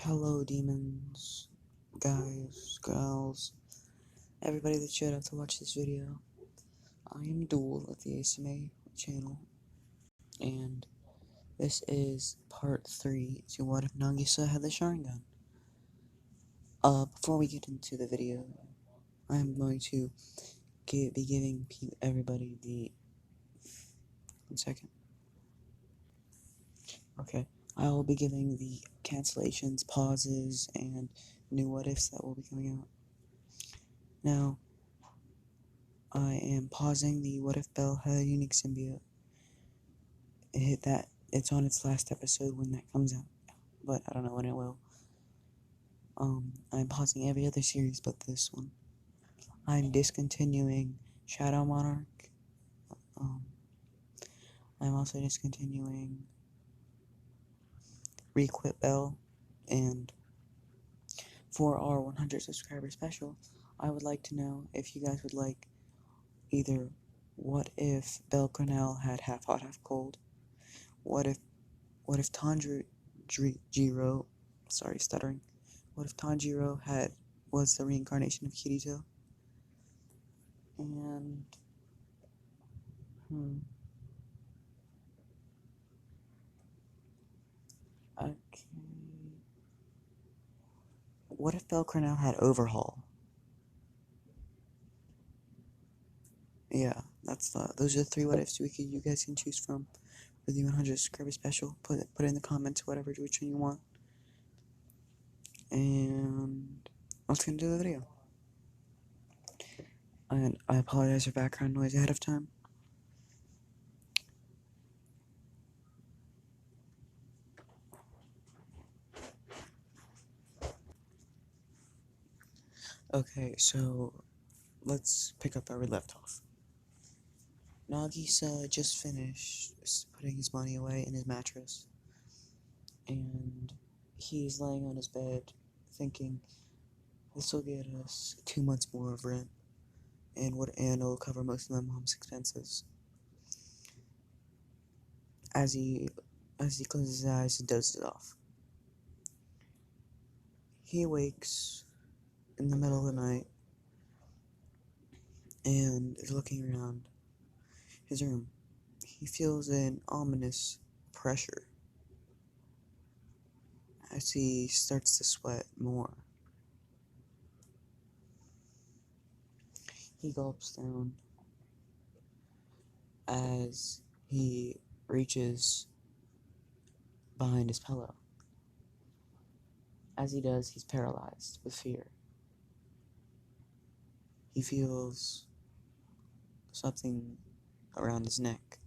Hello, demons, guys, gals, everybody that showed up to watch this video. I am Duel of the ASMA channel, and this is part 3 to What If Nagisa Had the Sharingan. Before we get into the video, I'm going to be giving everybody the... 1 second. Okay, I will be giving the cancellations, pauses, and new what ifs that will be coming out. Now, I am pausing the What If Bell Had a Unique Symbiote. It's on its last episode when that comes out, but I don't know when it will. I'm pausing every other series but this one. I'm discontinuing Shadow Monarch. I'm also discontinuing Requit Bell, and for our 100 subscriber special, I would like to know if you guys would like either what if Bell Cornell had half hot, half cold? What if Tonjiro, sorry, stuttering. What if Tonjiro was the reincarnation of Kirito? And okay. What if Bell Cornell had overhaul? Yeah, those are the 3 what ifs you guys can choose from for the 100 subscriber special. Put it in the comments, which one you want. And let's get into the video. And I apologize for background noise ahead of time. Okay, so let's pick up where we left off. Nagisa just finished putting his money away in his mattress, and he's laying on his bed thinking, this will get us 2 months more of rent, and it'll cover most of my mom's expenses. As he closes his eyes and dozes off, he awakes in the middle of the night and is looking around his room. He feels an ominous pressure as he starts to sweat more. He gulps down as he reaches behind his pillow. As he does, he's paralyzed with fear. He feels something around his neck.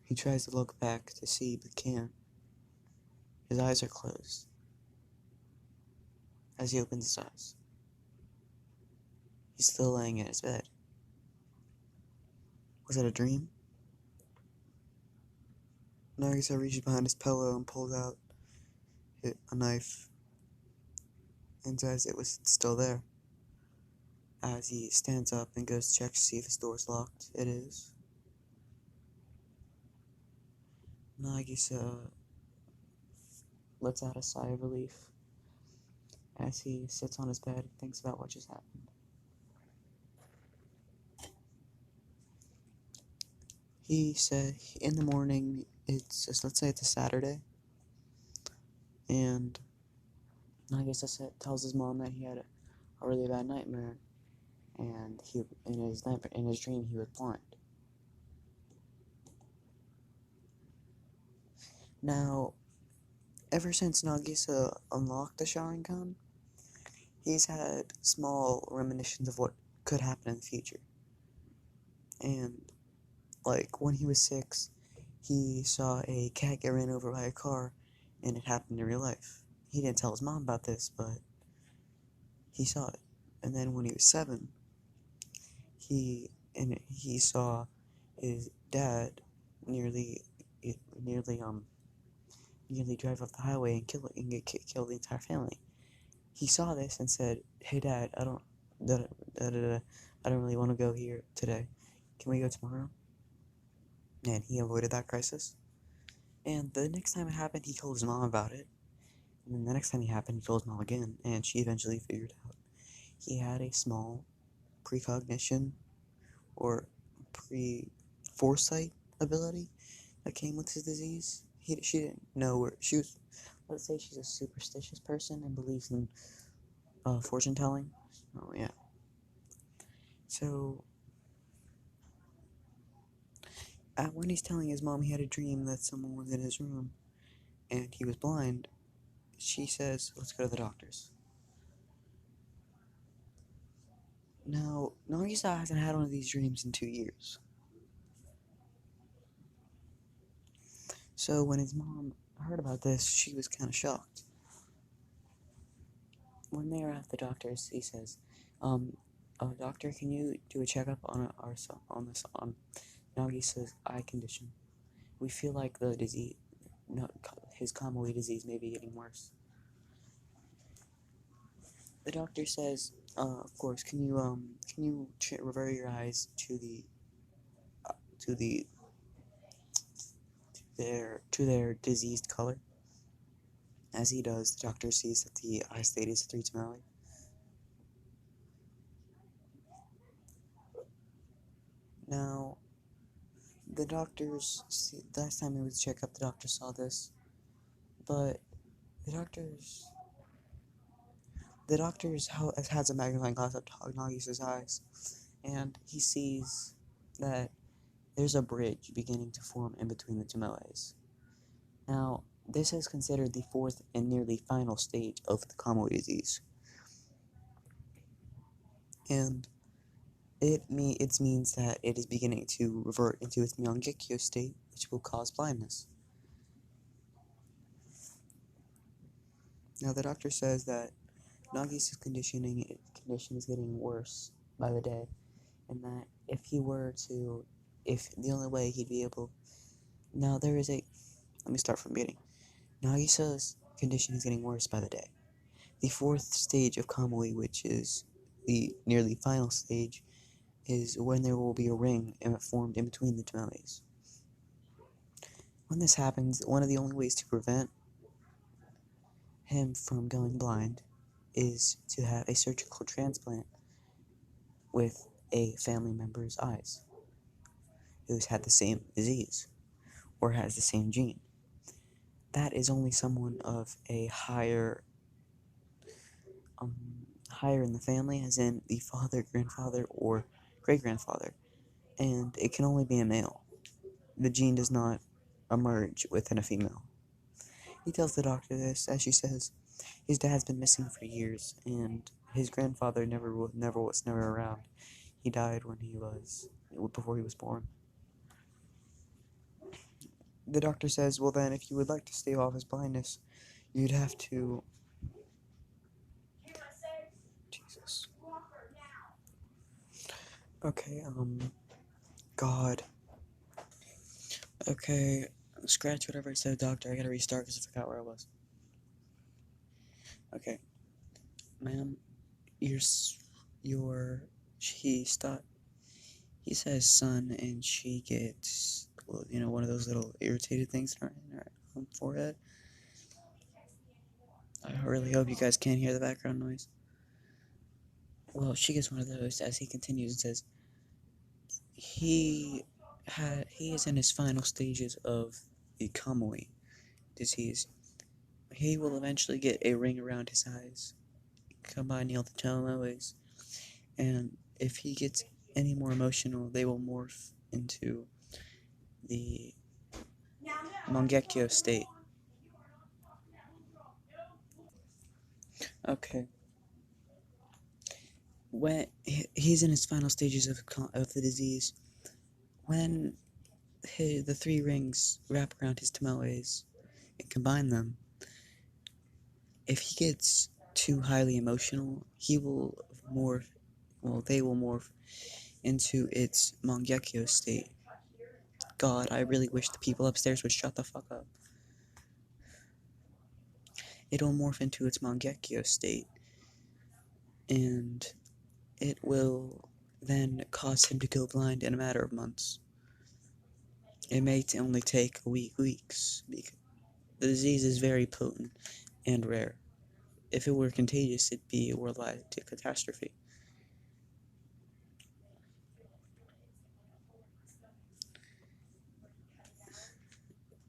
He tries to look back to see, but can't. His eyes are closed. As he opens his eyes, he's still laying in his bed. Was it a dream? Nagisa reaches behind his pillow and pulls out a knife and says it was still there. As he stands up and goes to check to see if his door's locked, it is. Nagisa lets out a sigh of relief as he sits on his bed and thinks about what just happened. He said in the morning, let's say it's a Saturday, and Nagisa tells his mom that he had a really bad nightmare, and in his dream he was blind. Now, ever since Nagisa unlocked the sharingan, he's had small reminiscences of what could happen in the future. And, like, when he was 6, he saw a cat get ran over by a car, and it happened in real life. He didn't tell his mom about this, but he saw it. And then when he was 7, he saw his dad nearly drive off the highway and kill the entire family. He saw this and said, "Hey Dad, I don't really want to go here today. Can we go tomorrow?" And he avoided that crisis. And the next time it happened, he told his mom about it. And then the next time he happened, he told his mom again, and she eventually figured out he had a small precognition or pre-foresight ability that came with his disease. She didn't know where she was. Let's say she's a superstitious person and believes in fortune telling. Oh yeah. So when he's telling his mom he had a dream that someone was in his room and he was blind, she says, "Let's go to the doctors." Now, Nagisa hasn't had one of these dreams in 2 years. So when his mom heard about this, she was kind of shocked. When they are at the doctor's, he says, "Doctor, can you do a checkup on on Nagisa's eye condition? We feel like the disease, no, his Kamui disease, may be getting worse." The doctor says, "Of course, can you revert your eyes to to the to their diseased color?" As he does, the doctor sees that the eye state is 3 tamale. Now, the doctors, last time he was checked up, the doctor saw this, but the doctors, has a magnifying glass up to Nagisa's eyes, and he sees that there's a bridge beginning to form in between the two melees. Now, this is considered the fourth and nearly final stage of the Kamui disease, and it means that it is beginning to revert into its Mangekyo state, which will cause blindness. Now, the doctor says that Nagisa's condition is getting worse by the day, and that if the only way he'd be able. Now, let me start from the beginning. Nagisa's condition is getting worse by the day. The fourth stage of Kamui, which is the nearly final stage, is when there will be a ring formed in between the tamales. When this happens, one of the only ways to prevent him from going blind is to have a surgical transplant with a family member's eyes who's had the same disease or has the same gene. That is only someone of a higher in the family, as in the father, grandfather, or great-grandfather, and it can only be a male. The gene does not emerge within a female. He tells the doctor this, as she says, his dad's been missing for years, and his grandfather never was around. He died before he was born. The doctor says, "Well then, if you would like to stave off his blindness, you'd have to..." Jesus. Okay, God. Okay, scratch whatever I said, doctor. I gotta restart because I forgot where I was. Okay, ma'am, he says son, and she gets, one of those little irritated things in her forehead. I really hope you guys can't hear the background noise. Well, she gets one of those as he continues and says, he is in his final stages of the Kamui disease. He will eventually get a ring around his eyes, combining all the telomeres, and if he gets any more emotional, they will morph into the Mangekyo state. Okay. When he's in his final stages of the disease, when the 3 rings wrap around his telomeres and combine them, if he gets too highly emotional, they will morph into its Mangekyo state. God, I really wish the people upstairs would shut the fuck up. It'll morph into its Mangekyo state, and it will then cause him to go blind in a matter of months. It may only take weeks, because the disease is very potent, and rare. If it were contagious, it'd be a worldwide catastrophe.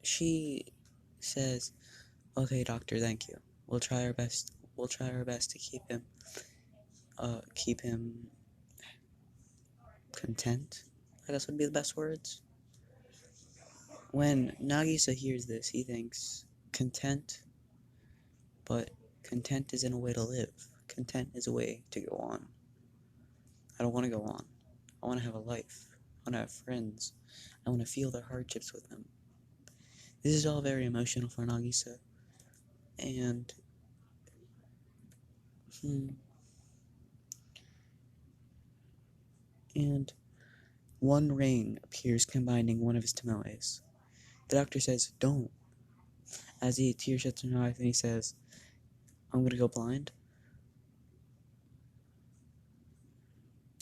She says, "Okay, doctor, thank you. We'll try our best. We'll try our best to keep him content. I guess would be the best words." When Nagisa hears this, he thinks, content, but content isn't a way to live. Content is a way to go on. I don't want to go on. I want to have a life. I want to have friends. I want to feel their hardships with them. This is all very emotional for Nagisa. And, and one ring appears combining one of his tamales. The doctor says, "Don't," as he tear shuts her eyes and he says, "I'm gonna go blind."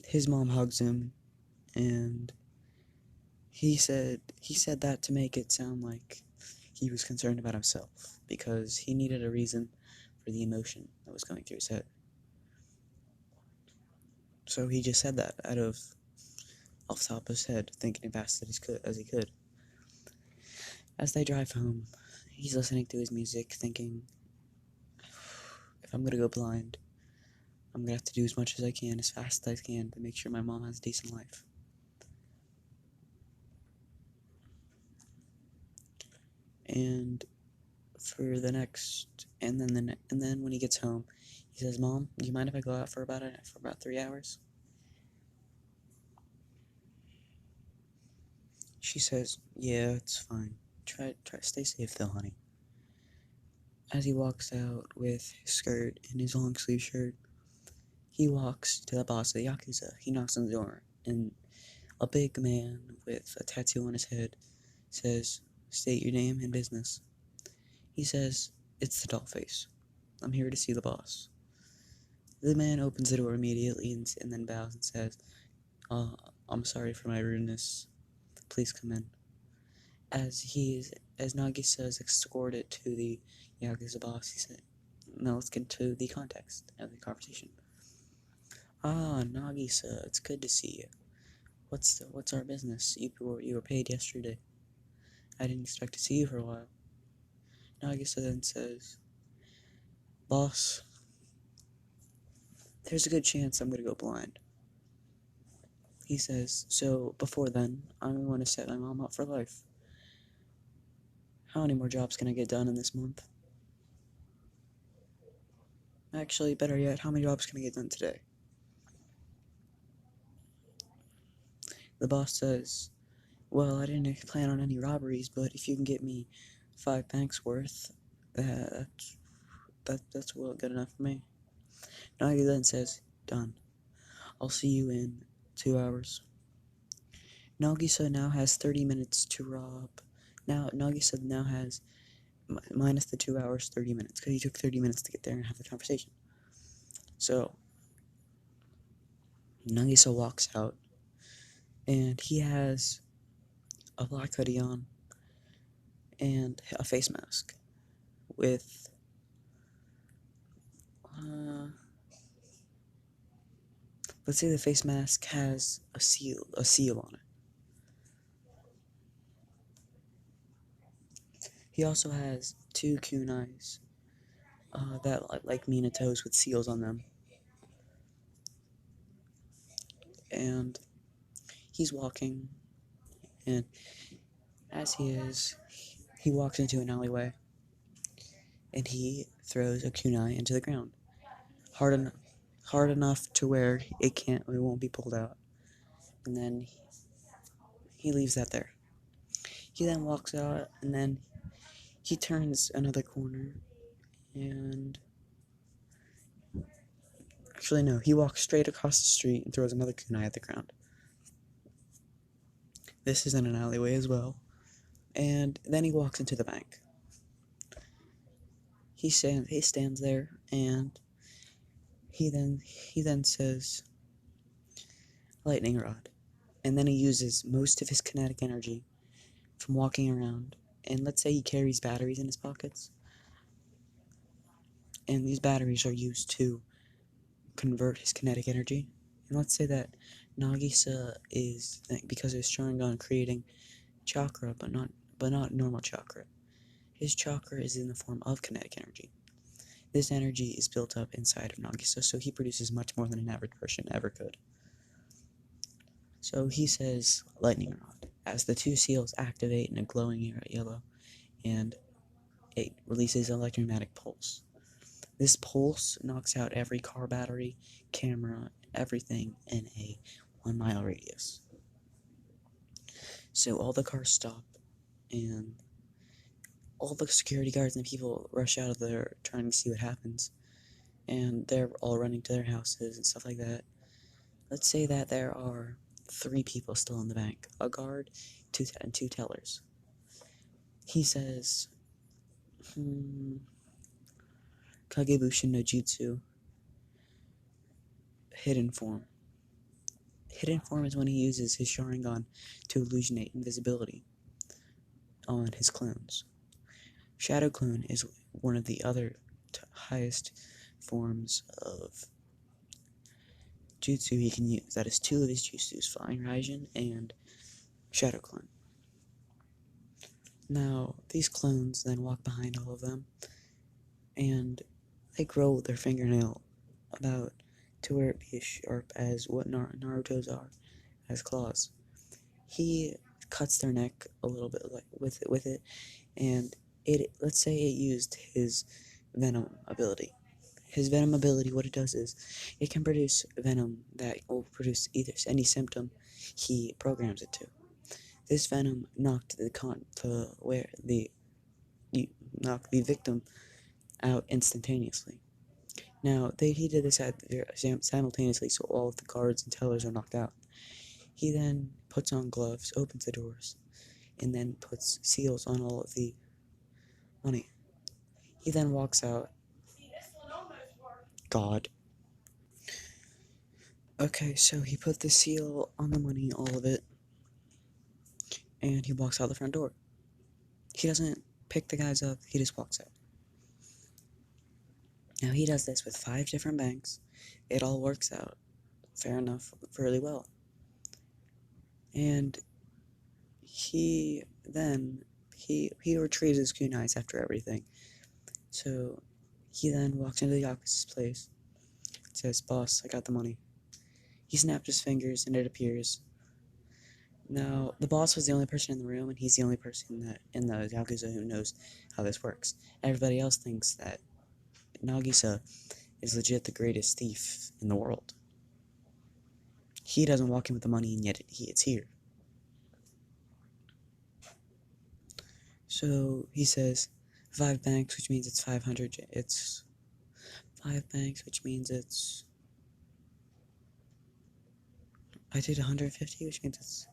His mom hugs him, and he said that to make it sound like he was concerned about himself, because he needed a reason for the emotion that was going through his head. So he just said that out of off the top of his head, thinking as fast as he could. As they drive home, he's listening to his music, thinking, if I'm gonna go blind, I'm gonna have to do as much as I can, as fast as I can, to make sure my mom has a decent life. And for the next, and then when he gets home, he says, "Mom, do you mind if I go out for about 3 hours?" She says, "Yeah, it's fine. Try to stay safe though, honey." As he walks out with his skirt and his long sleeve shirt, he walks to the boss of the Yakuza. He knocks on the door, and a big man with a tattoo on his head says, "State your name and business." He says, "It's the Dollface. I'm here to see the boss." The man opens the door immediately and then bows and says, "I'm sorry for my rudeness. Please come in." As Nagisa is escorted to the Yakuza boss, he said, "Now let's get to the context of the conversation." "Ah, Nagisa, it's good to see you. What's our business? You were paid yesterday. I didn't expect to see you for a while." Nagisa then says, "Boss, there's a good chance I'm gonna go blind." He says, "So before then, I'm going to set my mom up for life. How many more jobs can I get done in this month? Actually, better yet, how many jobs can I get done today?" The boss says, "Well, I didn't plan on any robberies, but if you can get me 5 banks worth, that's well good enough for me." Nagi then says, "Done. I'll see you in 2 hours." Nagisa now has 30 minutes to rob. Now, Nagisa now has minus the 2 hours, 30 minutes, because he took 30 minutes to get there and have the conversation. So, Nagisa walks out, and he has a black hoodie on and a face mask with, let's say the face mask has a seal on it. He also has 2 kunais that like Minato's with seals on them. And he's walking, and as he walks into an alleyway, and he throws a kunai into the ground, hard enough to where it won't be pulled out. And then he leaves that there. He then walks out, and then he turns another corner, and actually no, he walks straight across the street and throws another kunai at the ground. This is in an alleyway as well. And then he walks into the bank. He stands there, and he then says, "Lightning rod." And then he uses most of his kinetic energy from walking around. And let's say he carries batteries in his pockets. and these batteries are used to convert his kinetic energy. And let's say that Nagisa is, because of his sharingan, creating chakra, but not normal chakra. His chakra is in the form of kinetic energy. This energy is built up inside of Nagisa, so he produces much more than an average person ever could. So he says lightning rod, as the two seals activate in a glowing yellow, and it releases an electromagnetic pulse. This pulse knocks out every car battery, camera, everything in a 1 mile radius. So all the cars stop, and all the security guards and people rush out of there trying to see what happens. And they're all running to their houses and stuff like that. Let's say that there are 3 people still in the bank. A guard, and 2 tellers. He says, Kagebushin no Jutsu, hidden form. Hidden form is when he uses his sharingan to illusionate invisibility on his clones. Shadow clone is one of the other highest forms of jutsu he can use. That is 2 of his jutsus, Flying Raijin and Shadow Clone. Now, these clones then walk behind all of them, and they grow their fingernail about to where it be as sharp as what Naruto's are, as claws. He cuts their neck a little bit with it, and let's say it used his venom ability. His venom ability, what it does is, it can produce venom that will produce either any symptom he programs it to. This venom knocked the victim out instantaneously. Now, he did this simultaneously, so all of the guards and tellers are knocked out. He then puts on gloves, opens the doors, and then puts seals on all of the money. He then walks out. God. Okay, so he put the seal on the money, all of it, and he walks out the front door. He doesn't pick the guys up, he just walks out. Now, he does this with 5 different banks. It all works out, fair enough, really well. And he retrieves his kunais after everything. So he then walks into the Yakuza's place, says, "Boss, I got the money." He snapped his fingers and it appears. Now, the boss was the only person in the room, and he's the only person that in the Yakuza who knows how this works. Everybody else thinks that Nagisa is legit the greatest thief in the world. He doesn't walk in with the money, and yet it's here. So he says, 5 banks, which means it's 500. It's 5 banks, which means it's. I did 150, which means it's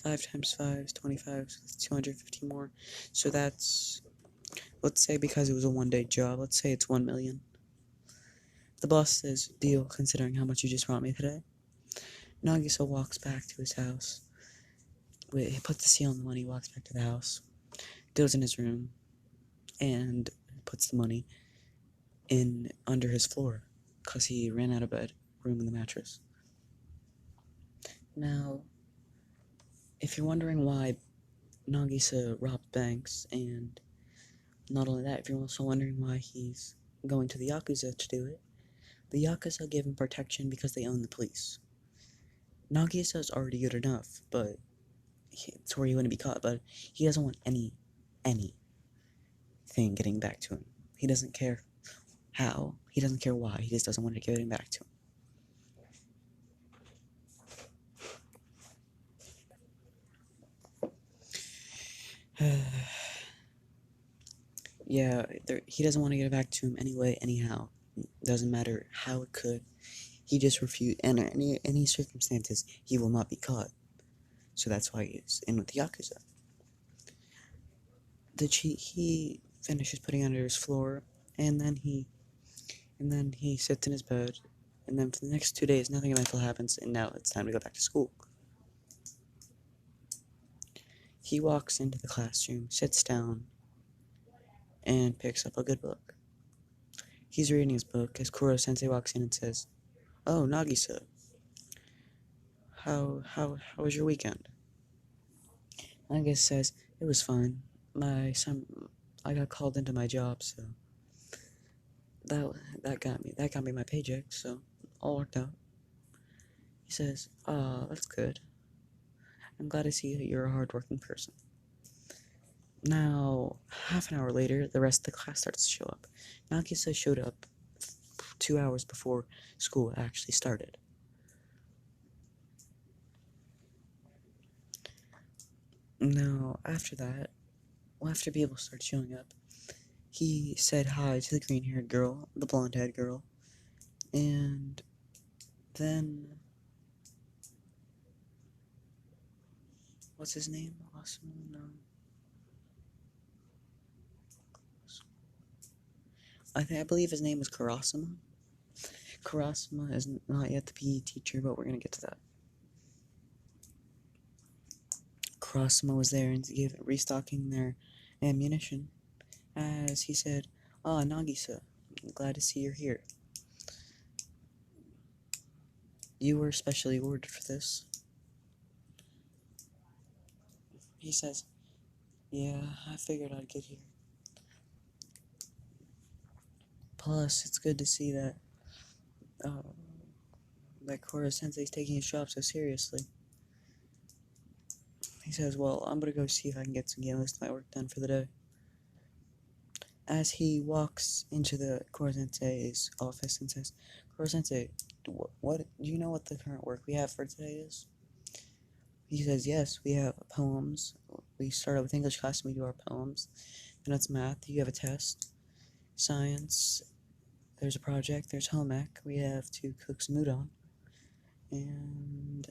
5 times 5 is 25, so that's 250 more. So that's, let's say because it was a 1-day job, let's say it's 1 million. The boss says, "Deal, considering how much you just brought me today." Nagisa walks back to his house. He puts the seal on the money, walks back to the house, goes in his room, and puts the money in under his floor, because he ran out of room in the mattress. Now, if you're wondering why Nagisa robbed banks, and not only that, if you're also wondering why he's going to the Yakuza to do it, the Yakuza give him protection because they own the police. Nagisa is already good enough, but it's where he wouldn't be caught, but he doesn't want anything getting back to him. He doesn't care how, he doesn't care why, he just doesn't want it getting back to him. Yeah, he doesn't want to get it back to him anyway, anyhow. Doesn't matter how it could. He just refused, and in any circumstances, he will not be caught. So that's why he's in with the Yakuza. He finishes putting under his floor, and then he sits in his bed, and then for the next 2 days, nothing eventful happens, and now it's time to go back to school. He walks into the classroom, sits down, and picks up a good book. He's reading his book as Kuro-sensei walks in and says, "Oh, Nagisa, how was your weekend?" Nagisa says, "It was fine. I got called into my job, so that that got me my paycheck, so all worked out." He says, "Ah, that's good. I'm glad to see that you're a hardworking person." Now, half an hour later, the rest of the class starts to show up. Nagisa showed up 2 hours before school actually started. Now, after that, after people started showing up, he said hi to the green-haired girl, the blonde-haired girl, and then, what's his name? Awesome, no. I believe his name was Kurasama. Kurasama is not yet the PE teacher, but we're gonna get to that. Kurasama was there and restocking their ammunition, as he said, "Ah, Nagisa, glad to see you're here. You were specially ordered for this." He says, "Yeah, I figured I'd get here. Plus, it's good to see that uh, that Kora Sensei's taking his job so seriously." He says, "Well, I'm gonna go see if I can get most of my work done for the day." As he walks into the Kora Sensei's office and says, "Kora Sensei, what do you know what the current work we have for today is?" He says, "Yes, we have poems. We start out with English class and we do our poems. Then it's math. You have a test. Science. There's a project. There's home ec. We have to cook some udon. And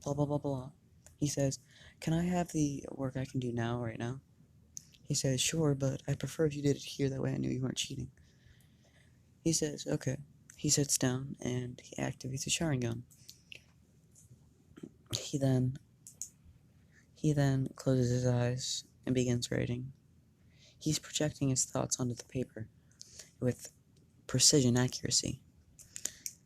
blah, blah, blah, blah." He says, "Can I have the work I can do now, right now?" He says, "Sure, but I prefer if you did it here. That way I knew you weren't cheating." He says, "Okay." He sits down and he activates a sharingan. He then closes his eyes and begins writing. He's projecting his thoughts onto the paper with precision accuracy.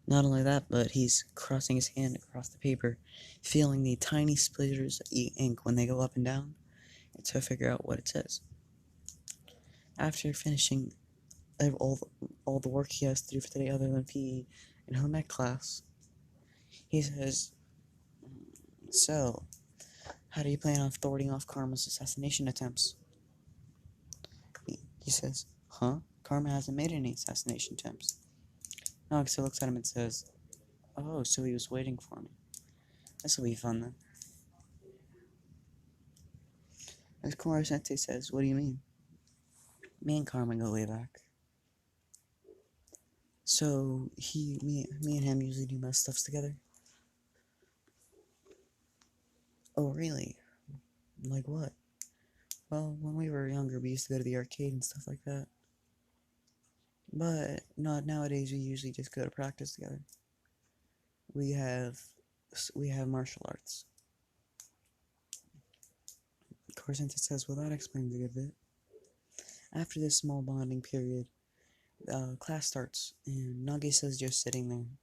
Not only that, but he's crossing his hand across the paper, feeling the tiny splitters of ink when they go up and down to figure out what it says. After finishing all the work he has to do for today other than PE and home ec class, he says, "So, how do you plan on thwarting off Karma's assassination attempts?" He says, "Huh? Karma hasn't made any assassination attempts." Nagisa looks at him and says, "Oh, so he was waiting for me. This'll be fun then." As Koro Sensei says, "What do you mean?" "Me and Karma go way back. So, me and him usually do most stuffs together." "Oh, really? Like what?" "Well, when we were younger, we used to go to the arcade and stuff like that. But not nowadays, we usually just go to practice together. We have martial arts." Koro Sensei says, "Well, that explains a good bit." After this small bonding period, class starts, and Nagisa's just sitting there,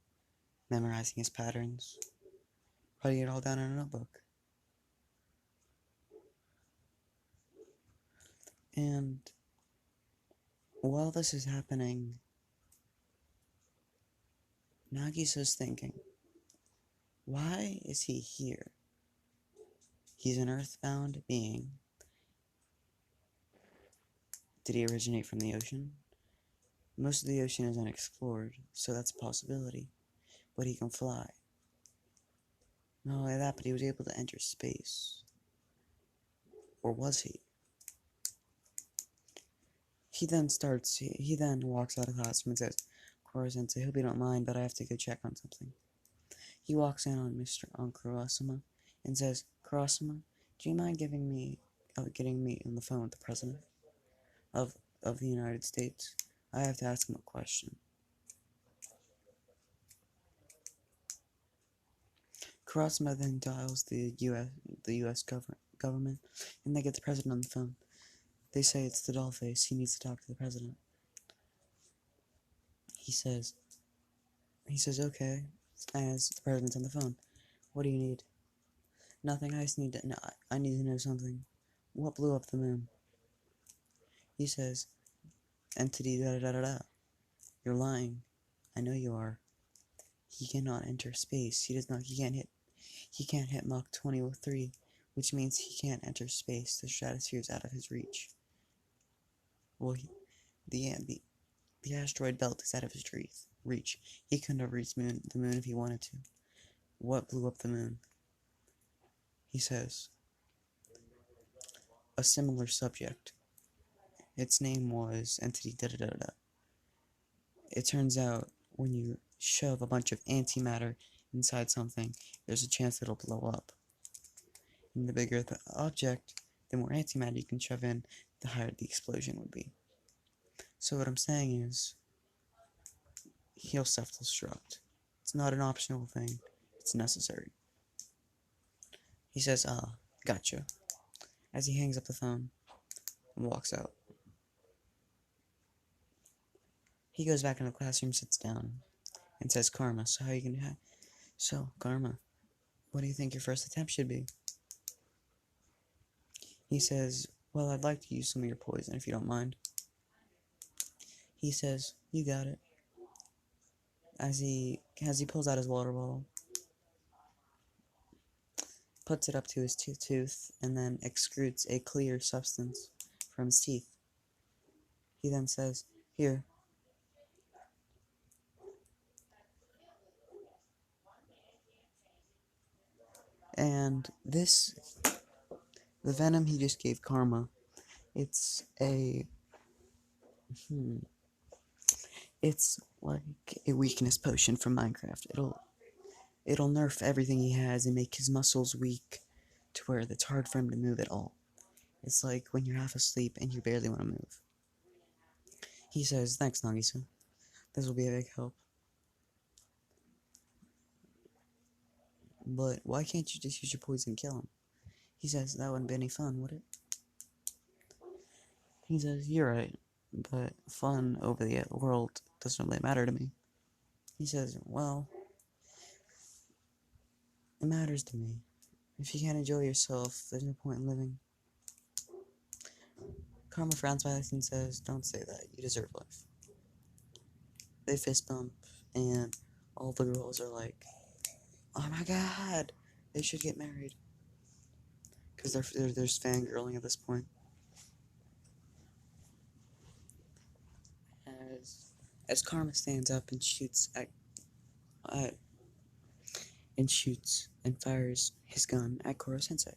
memorizing his patterns, writing it all down in a notebook. And while this is happening, Nagisa's thinking, why is he here? He's an earthbound being. Did he originate from the ocean? Most of the ocean is unexplored, so that's a possibility. But he can fly. Not only that, but he was able to enter space. Or was he? He then walks out of the classroom and says, "Koro-sensei, I hope you don't mind, but I have to go check on something." He walks in on Kurasama and says, "Kurasama, do you mind getting me on the phone with the president of the United States? I have to ask him a question." Kurasama then dials the U.S. government, and they get the president on the phone. They say it's the dollface. He needs to talk to the president. He says, okay, as the president's on the phone. What do you need? Nothing, I just need to, no, I need to know something. What blew up the moon? He says, entity da-da-da-da-da. You're lying. I know you are. He cannot enter space. He can't hit Mach 2003, which means he can't enter space. The stratosphere is out of his reach. Well, the asteroid belt is out of his reach. He couldn't have reached the moon if he wanted to. What blew up the moon? He says, a similar subject. Its name was entity da-da-da-da. It turns out when you shove a bunch of antimatter inside something, there's a chance it'll blow up. And the bigger the object, the more antimatter you can shove in, the higher the explosion would be. So what I'm saying is, he'll self-destruct. It's not an optional thing, it's necessary. He says, gotcha, as he hangs up the phone and walks out. He goes back in the classroom, sits down, and says, Karma, Karma, what do you think your first attempt should be? He says, well, I'd like to use some of your poison, if you don't mind. He says, you got it. As he pulls out his water bottle, puts it up to his tooth, and then excretes a clear substance from his teeth. He then says, here. And the venom he just gave Karma, it's like a weakness potion from Minecraft. It'll nerf everything he has and make his muscles weak to where it's hard for him to move at all. It's like when you're half asleep and you barely want to move. He says, thanks, Nagisa. This will be a big help. But why can't you just use your poison and kill him? He says, that wouldn't be any fun, would it? He says, you're right, but fun over the world doesn't really matter to me. He says, well, it matters to me. If you can't enjoy yourself, there's no point in living. Karma frowns back and says, don't say that, you deserve life. They fist bump, and all the girls are like, oh my god, they should get married. Because they're fangirling at this point. As Karma stands up and shoots and fires his gun at Koro-sensei.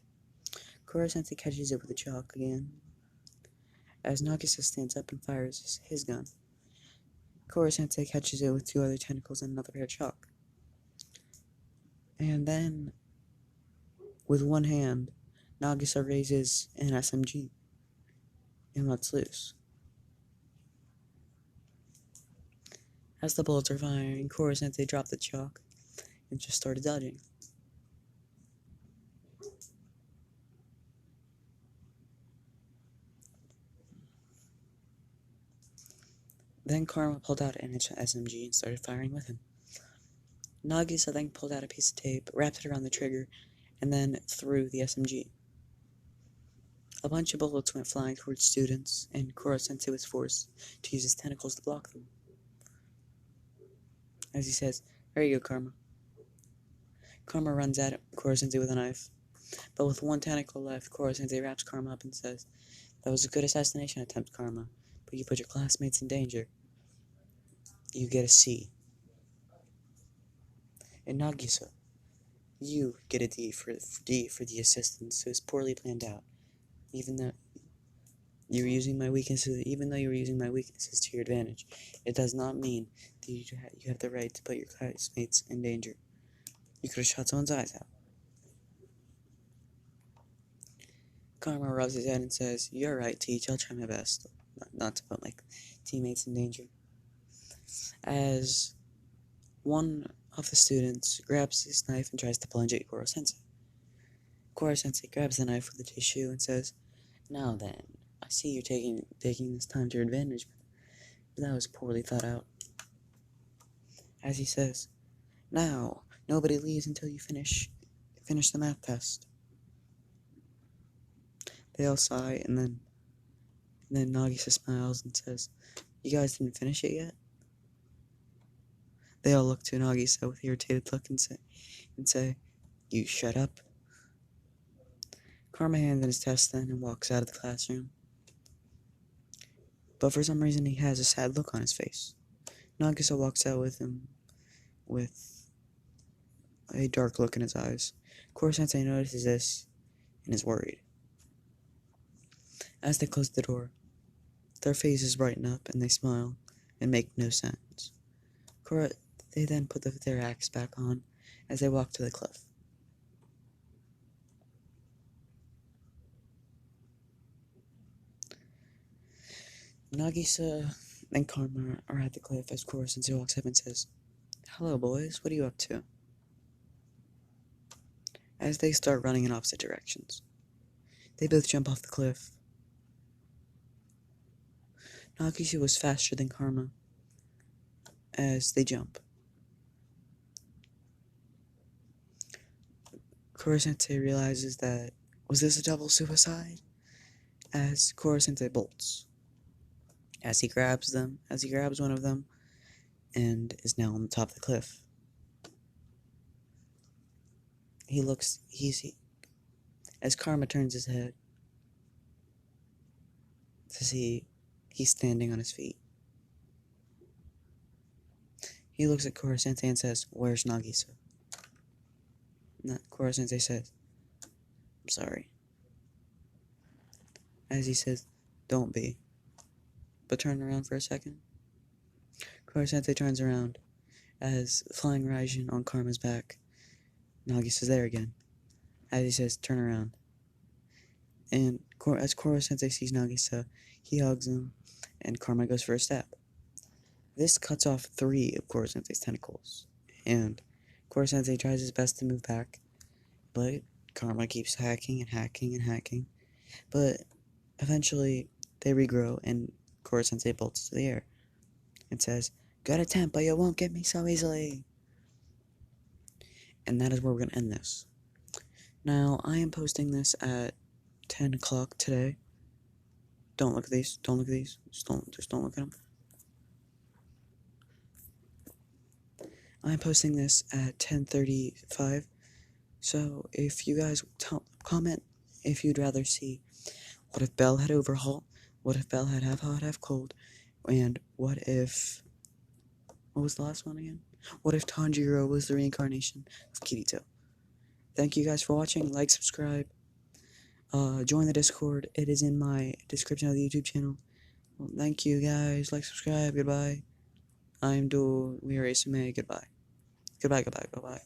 Koro-sensei catches it with a chalk again. As Nagisa stands up and fires his gun, Koro-sensei catches it with two other tentacles and another pair of chalk. And then, with one hand, Nagisa raises an SMG and lets loose. As the bullets are firing, Koro-sensei dropped the chalk and just started dodging. Then Karma pulled out an SMG and started firing with him. Nagisa then pulled out a piece of tape, wrapped it around the trigger, and then threw the SMG. A bunch of bullets went flying towards students, and Koro-sensei was forced to use his tentacles to block them. As he says, there you go, Karma. Karma runs at Koro-sensei with a knife, but with one tentacle left, Koro-sensei wraps Karma up and says, that was a good assassination attempt, Karma, but you put your classmates in danger. You get a C. And Nagisa, you get a D for the assistance. It was poorly planned out. Even though you were using my weaknesses to your advantage, it does not mean that you have the right to put your classmates in danger. You could have shot someone's eyes out. Karma rubs his head and says, you're right, Teach, I'll try my best not to put my teammates in danger. As one of the students grabs his knife and tries to plunge at Koro-sensei. Koro-sensei grabs the knife with the tissue and says, now then, I see you're taking this time to your advantage, but that was poorly thought out. as he says, "Now, nobody leaves until you finish the math test." They all sigh, and then Nagisa smiles and says, "You guys didn't finish it yet?" They all look to Nagisa with irritated look and say, "You shut up." Karma hands in his test then and walks out of the classroom. But for some reason he has a sad look on his face. Nagisa walks out with him with a dark look in his eyes. Koro-sensei notices this and is worried. As they close the door, their faces brighten up and they smile and make no sense. They then put their axe back on as they walk to the cliff. Nagisa and Karma are at the cliff as Koro-sensei walks up and says, "Hello, boys. What are you up to?" As they start running in opposite directions, they both jump off the cliff. Nagisa was faster than Karma as they jump. Koro-sensei realizes that, was this a double suicide? As Koro-sensei bolts. As he grabs one of them, and is now on the top of the cliff. As Karma turns his head to see he's standing on his feet. He looks at Koro-sensei and says, "Where's Nagisa?" Koro-sensei says, "I'm sorry." As he says, "Don't be. But turn around for a second." Koro-sensei turns around as flying Raijin on Karma's back. Nagisa's there again. As he says, "Turn around." And as Koro-sensei sees Nagisa, he hugs him, and Karma goes for a stab. This cuts off 3 of Koro-sensei's tentacles, and Koro-sensei tries his best to move back, but Karma keeps hacking and hacking and hacking. But eventually, they regrow, and Koro-sensei bolts to the air and says, "Good attempt, but you won't get me so easily." And that is where we're going to end this. Now, I am posting this at 10 o'clock today. Don't look at these. Don't look at these. Just don't look at them. I'm posting this at 10:35. So if you guys comment if you'd rather see what if Bell had overhaul, what if Bell had half hot, half cold, and what was the last one again? What if Tonjiro was the reincarnation of Kirito? Thank you guys for watching. Like, subscribe. Join the Discord. It is in my description of the YouTube channel. Well, thank you guys. Like, subscribe. Goodbye. We are ASMA. Goodbye. Goodbye.